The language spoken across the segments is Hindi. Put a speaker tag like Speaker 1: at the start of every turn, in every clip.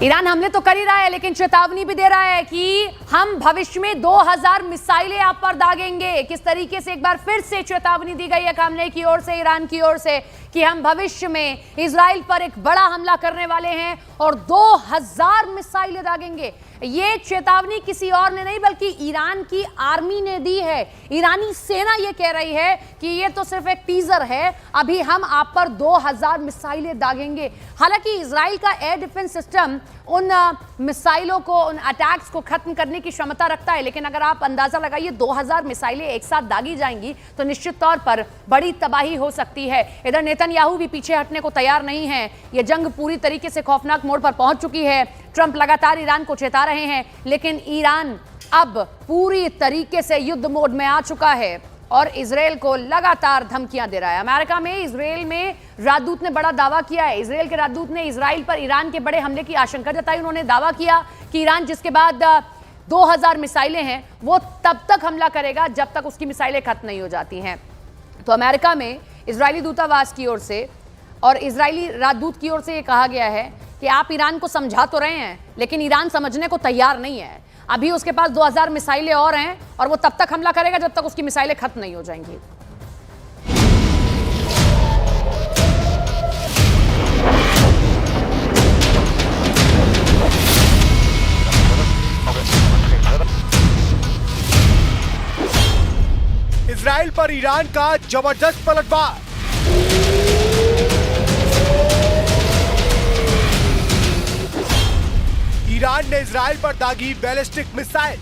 Speaker 1: ईरान हमले तो कर ही रहा है, लेकिन चेतावनी भी दे रहा है कि हम भविष्य में 2000 मिसाइलें आप पर दागेंगे। किस तरीके से एक बार फिर से चेतावनी दी गई है खामनेई की ओर से, ईरान की ओर से, कि हम भविष्य में इजराइल पर एक बड़ा हमला करने वाले हैं और 2000 मिसाइलें दागेंगे। ये चेतावनी किसी और ने नहीं बल्कि ईरान की आर्मी ने दी है। ईरानी सेना ये कह रही है कि ये तो सिर्फ एक टीजर है, अभी हम आप पर 2000 मिसाइलें दागेंगे। हालांकि इजराइल का एयर डिफेंस सिस्टम उन मिसाइलों को, उन अटैक्स को खत्म करने की क्षमता रखता है, लेकिन अगर आप अंदाजा लगाइए 2000 मिसाइलें एक साथ दागी जाएंगी तो निश्चित तौर पर बड़ी तबाही हो सकती है। इधर नेतन्याहू भी पीछे हटने को तैयार नहीं है। यह जंग पूरी तरीके से खौफनाक मोड़ पर पहुंच चुकी है। ट्रंप लगातार ईरान को चेता रहे हैं, लेकिन ईरान अब पूरी तरीके से युद्ध मोड में आ चुका है और इजराइल को लगातार धमकियां दे रहा है। अमेरिका में इजराइल में राजदूत ने बड़ा दावा किया है। इजराइल के राजदूत ने इजराइल पर ईरान के बड़े हमले की आशंका जताई। उन्होंने दावा किया कि ईरान जिसके बाद 2000 मिसाइलें हैं वो तब तक हमला करेगा जब तक उसकी मिसाइलें खत्म नहीं हो जाती हैं। तो अमेरिका में इजरायली दूतावास की ओर से और इजरायली राजदूत की ओर से ये कहा गया है कि आप ईरान को समझा तो रहे हैं, लेकिन ईरान समझने को तैयार नहीं है। अभी उसके पास 2000 मिसाइलें और हैं और वो तब तक हमला करेगा जब तक उसकी मिसाइलें खत्म नहीं हो जाएंगी।
Speaker 2: इजराइल पर ईरान का जबरदस्त पलटवार। ईरान ने इजराइल पर दागी बैलिस्टिक मिसाइल।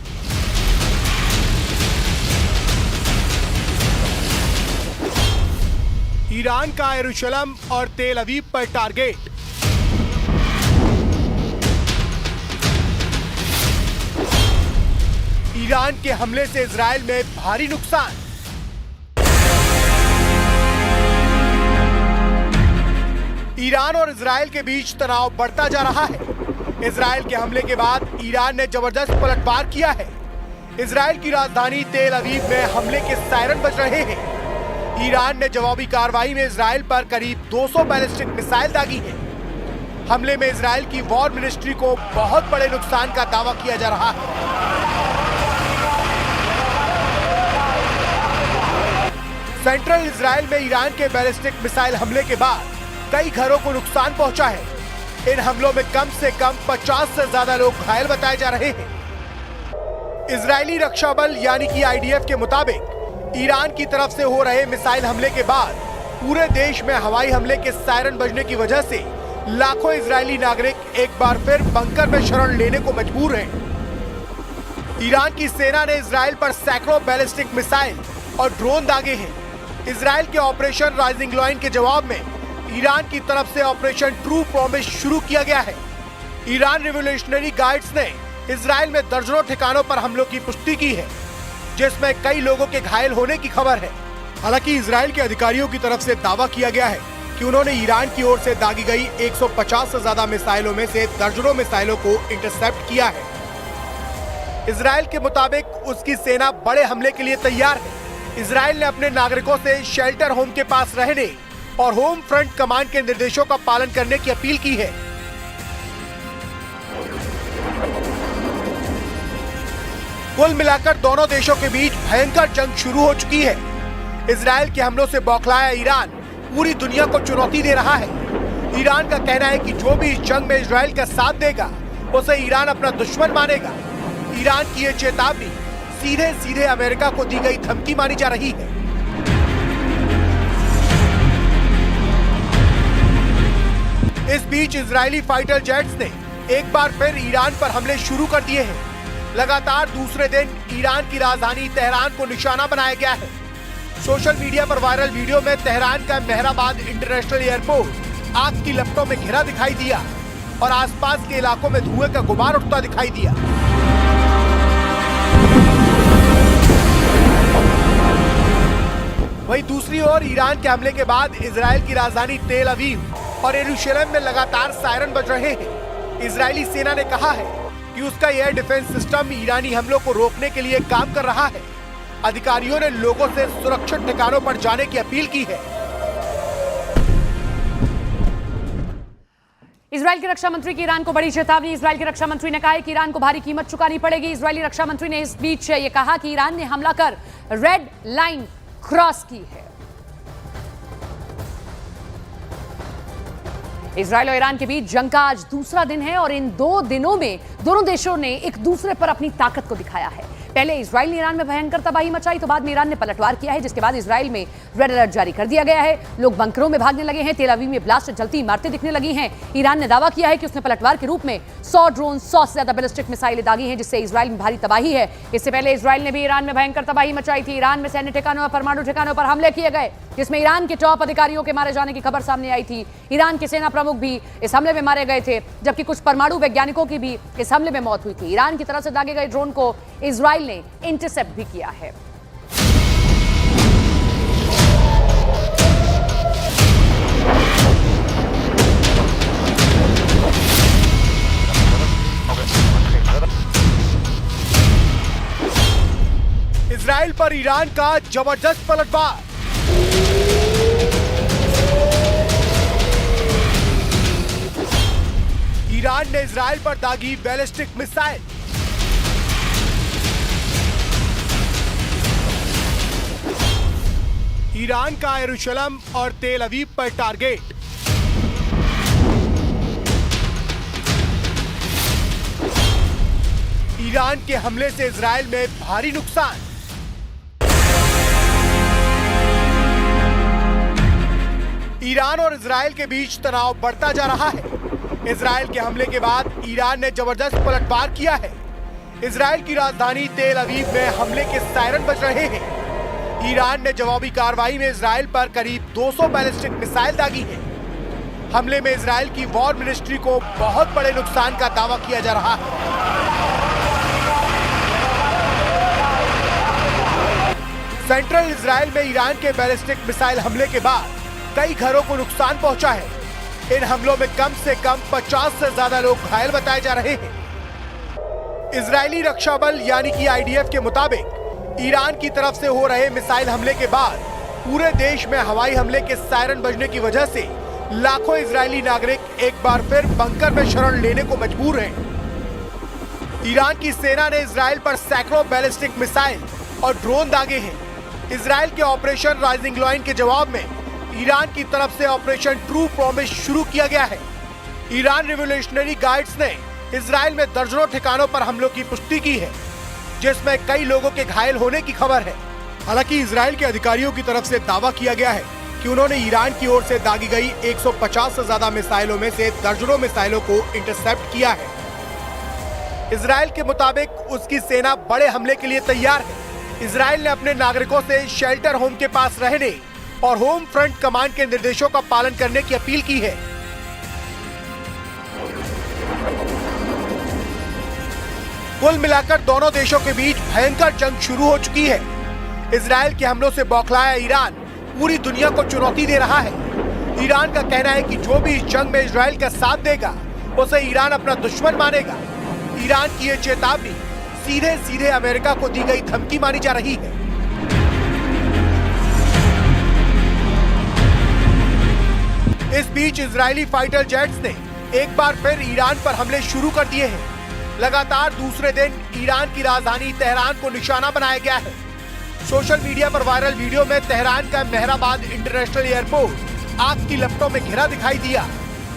Speaker 2: ईरान का यरूशलेम और तेल अवीव पर टारगेट। ईरान के हमले से इजराइल में भारी नुकसान। ईरान और इजराइल के बीच तनाव बढ़ता जा रहा है। इजराइल के हमले के बाद ईरान ने जबरदस्त पलटवार किया है। इजराइल की राजधानी तेल अवीव में हमले के सायरन बज रहे हैं। ईरान ने जवाबी कार्रवाई में इजराइल पर करीब 200 बैलिस्टिक मिसाइल दागी है। हमले में इजराइल की वॉर मिनिस्ट्री को बहुत बड़े नुकसान का दावा किया जा रहा है। सेंट्रल इजराइल में ईरान के बैलिस्टिक मिसाइल हमले के बाद कई घरों को नुकसान पहुंचा है। इन हमलों में कम से कम 50 से ज्यादा लोग घायल बताए जा रहे हैं। इजरायली रक्षा बल यानी कि आईडीएफ के मुताबिक ईरान की तरफ से हो रहे मिसाइल हमले के बाद पूरे देश में हवाई हमले के सायरन बजने की वजह से लाखों इजरायली नागरिक एक बार फिर बंकर में शरण लेने को मजबूर हैं। ईरान की सेना ने इजराइल पर सैकड़ों बैलिस्टिक मिसाइल और ड्रोन दागे हैं। इजराइल के ऑपरेशन राइजिंग लाइन के जवाब में ईरान की तरफ से ऑपरेशन ट्रू प्रॉमिस शुरू किया गया है। ईरान रिवोल्यूशनरी गार्ड्स ने इजराइल में दर्जनों ठिकानों पर हमलों की पुष्टि की है, जिसमें कई लोगों के घायल होने की खबर है। हालांकि इजराइल के अधिकारियों की तरफ से दावा किया गया है कि उन्होंने ईरान की ओर से दागी गई 150 से ज्यादा मिसाइलों में से दर्जनों मिसाइलों को इंटरसेप्ट किया है। इजराइल के मुताबिक उसकी सेना बड़े हमले के लिए तैयार है। इजराइल ने अपने नागरिकों से शेल्टर होम के पास रहने और होम फ्रंट कमांड के निर्देशों का पालन करने की अपील की है। कुल मिलाकर दोनों देशों के बीच भयंकर जंग शुरू हो चुकी है। इजराइल के हमलों से बौखलाया ईरान पूरी दुनिया को चुनौती दे रहा है। ईरान का कहना है कि जो भी इस जंग में इजराइल का साथ देगा उसे ईरान अपना दुश्मन मानेगा। ईरान की यह चेतावनी सीधे सीधे अमेरिका को दी गई धमकी मानी जा रही है। इस बीच इजरायली फाइटर जेट्स ने एक बार फिर ईरान पर हमले शुरू कर दिए हैं। लगातार दूसरे दिन ईरान की राजधानी तेहरान को निशाना बनाया गया है। सोशल मीडिया पर वायरल वीडियो में तेहरान का मेहराबाद इंटरनेशनल एयरपोर्ट आग की लपटों में घिरा दिखाई दिया और आसपास के इलाकों में धुएं का गुबार उठता दिखाई दिया। वहीं दूसरी ओर ईरान के हमले के बाद इजराइल की राजधानी तेल अवीव और यरूशलेम में लगातार सायरन बज रहे हैं। इजरायली सेना ने कहा है कि उसका एयर डिफेंस सिस्टम ईरानी हमलों को रोकने के लिए काम कर रहा है। अधिकारियों ने लोगों से सुरक्षित ठिकानों पर जाने की अपील की है।
Speaker 1: इजराइल के रक्षा मंत्री की ईरान को बड़ी चेतावनी। इजराइल के रक्षा मंत्री ने कहा है कि ईरान को भारी कीमत चुकानी पड़ेगी। इजरायली रक्षा मंत्री ने इस बीच ये कहा कि ईरान ने हमला कर रेड लाइन क्रॉस की है। इजराइल और ईरान के बीच जंग का आज दूसरा दिन है और इन 2 दिनों में दोनों देशों ने एक दूसरे पर अपनी ताकत को दिखाया है। पहले इजराइल ने ईरान में भयंकर तबाही मचाई, तो बाद में ईरान ने पलटवार किया है, जिसके बाद इजराइल में रेड अलर्ट जारी कर दिया गया है। लोग बंकरों में भागने लगे हैं। तेल अवीव में ब्लास्ट जलती इमारतें दिखने लगी हैं। ईरान ने दावा किया है कि उसने पलटवार के रूप में 100 ड्रोन, 100 से ज्यादा बैलिस्टिक मिसाइलें दागी हैं, जिससे इजराइल में भारी तबाही है। इससे पहले इजराइल ने भी ईरान में भयंकर तबाही मचाई थी। ईरान में सैन्य ठिकानों और परमाणु ठिकानों पर हमले किए गए, जिसमें ईरान के टॉप अधिकारियों के मारे जाने की खबर सामने आई थी। ईरान के सेना प्रमुख भी इस हमले में मारे गए थे, जबकि कुछ परमाणु वैज्ञानिकों की भी इस हमले में मौत हुई थी। ईरान की तरफ से दागे गए ड्रोन को इजराइल ने इंटरसेप्ट भी किया है।
Speaker 2: इजराइल पर ईरान का जबरदस्त पलटवार। ईरान ने इजराइल पर दागी बैलिस्टिक मिसाइल। ईरान का यरूशलेम और तेल अवीव पर टारगेट। ईरान के हमले से इजराइल में भारी नुकसान। ईरान और इजराइल के बीच तनाव बढ़ता जा रहा है। इजराइल के हमले के बाद ईरान ने जबरदस्त पलटवार किया है। इजराइल की राजधानी तेल अवीव में हमले के सायरन बज रहे हैं। ईरान ने जवाबी कार्रवाई में इजराइल पर करीब 200 बैलिस्टिक मिसाइल दागी है। हमले में इजराइल की वॉर मिनिस्ट्री को बहुत बड़े नुकसान का दावा किया जा रहा है। सेंट्रल इजराइल में ईरान के बैलिस्टिक मिसाइल हमले के बाद कई घरों को नुकसान पहुंचा है। इन हमलों में कम से कम 50 से ज्यादा लोग घायल बताए जा रहे हैं। इजरायली रक्षा बल यानी कि आईडीएफ के मुताबिक ईरान की तरफ से हो रहे मिसाइल हमले के बाद पूरे देश में हवाई हमले के सायरन बजने की वजह से लाखों इजरायली नागरिक एक बार फिर बंकर में शरण लेने को मजबूर हैं। ईरान की सेना ने इजराइल पर सैकड़ों बैलिस्टिक मिसाइल और ड्रोन दागे हैं। इजराइल के ऑपरेशन राइजिंग लाइन के जवाब में ईरान की तरफ से ऑपरेशन ट्रू प्रॉमिस शुरू किया गया है। ईरान रिवोल्यूशनरी गार्ड्स ने इजराइल में दर्जनों ठिकानों पर हमलों की पुष्टि की है, जिसमें कई लोगों के घायल होने की खबर है। हालांकि इजराइल के अधिकारियों की तरफ से दावा किया गया है कि उन्होंने ईरान की ओर से दागी गई 150 से ज्यादा मिसाइलों में से दर्जनों मिसाइलों को इंटरसेप्ट किया है। इजराइल के मुताबिक उसकी सेना बड़े हमले के लिए तैयार है। इजराइल ने अपने नागरिकों से शेल्टर होम के पास रहने और होम फ्रंट कमांड के निर्देशों का पालन करने की अपील की है। कुल मिलाकर दोनों देशों के बीच भयंकर जंग शुरू हो चुकी है। इजराइल के हमलों से बौखलाया ईरान पूरी दुनिया को चुनौती दे रहा है। ईरान का कहना है कि जो भी इस जंग में इजराइल का साथ देगा उसे ईरान अपना दुश्मन मानेगा। ईरान की ये चेतावनी सीधे सीधे अमेरिका को दी गई धमकी मानी जा रही है। इस बीच इजरायली फाइटर जेट्स ने एक बार फिर ईरान पर हमले शुरू कर दिए हैं। लगातार दूसरे दिन ईरान की राजधानी तेहरान को निशाना बनाया गया है। सोशल मीडिया पर वायरल वीडियो में तेहरान का मेहराबाद इंटरनेशनल एयरपोर्ट आग की लपटों में घिरा दिखाई दिया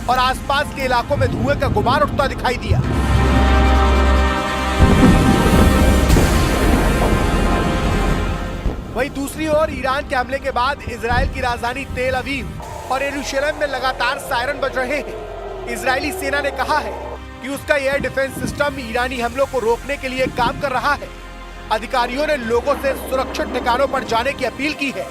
Speaker 2: और आसपास के इलाकों में धुएं का गुबार उठता दिखाई दिया। वहीं दूसरी ओर ईरान के हमले के बाद इजराइल की राजधानी तेल अवीव और यरूशलेम में लगातार सायरन बज रहे हैं। इजरायली सेना ने कहा है कि उसका एयर डिफेंस सिस्टम ईरानी हमलों को रोकने के लिए काम कर रहा है। अधिकारियों ने लोगों से सुरक्षित ठिकानों पर जाने की अपील की है।